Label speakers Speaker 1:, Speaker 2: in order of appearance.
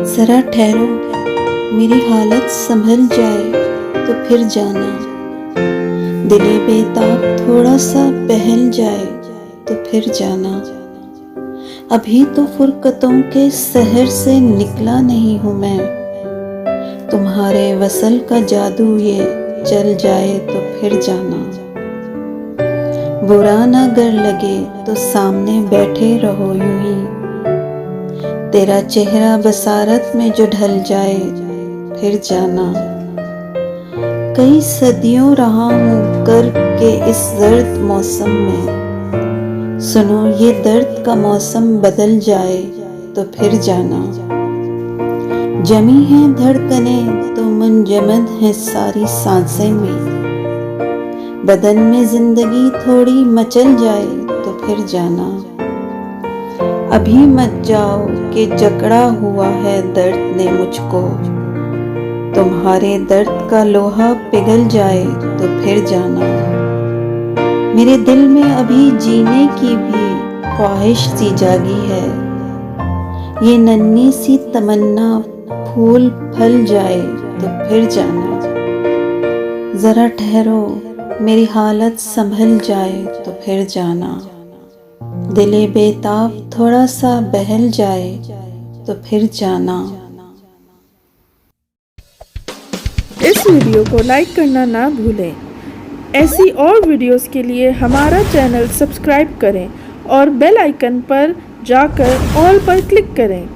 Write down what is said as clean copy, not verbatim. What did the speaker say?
Speaker 1: ज़रा ठहरो, मेरी हालत संभल जाए तो फिर जाना। दिले बेताब थोड़ा सा बहल जाए तो फिर जाना। अभी तो फुरकतों के शहर से निकला नहीं हूँ मैं। तुम्हारे वसल का जादू ये चल जाए तो फिर जाना। बुरा न गर लगे तो सामने बैठे रहो यूं ही। तेरा चेहरा बसारत में जो ढल जाए फिर जाना। कई सदियों रहा हूँ कर के इस दर्द मौसम में। सुनो ये दर्द का मौसम बदल जाए तो फिर जाना। जमी है धड़कने तो मुंजमद है सारी सांसें में। बदन में जिंदगी थोड़ी मचल जाए तो फिर जाना। अभी मत जाओ कि जकड़ा हुआ है दर्द ने मुझको। तुम्हारे दर्द का लोहा पिघल जाए तो फिर जाना। मेरे दिल में अभी जीने की भी ख्वाहिश सी जागी है। ये नन्ही सी तमन्ना फूल फल जाए तो फिर जाना। ज़रा ठहरो, मेरी हालत संभल जाए तो फिर जाना। दिले बेताब थोड़ा सा बहल जाए तो फिर जाना।
Speaker 2: इस वीडियो को लाइक करना ना भूलें। ऐसी और वीडियोस के लिए हमारा चैनल सब्सक्राइब करें और बेल आइकन पर जाकर ऑल पर क्लिक करें।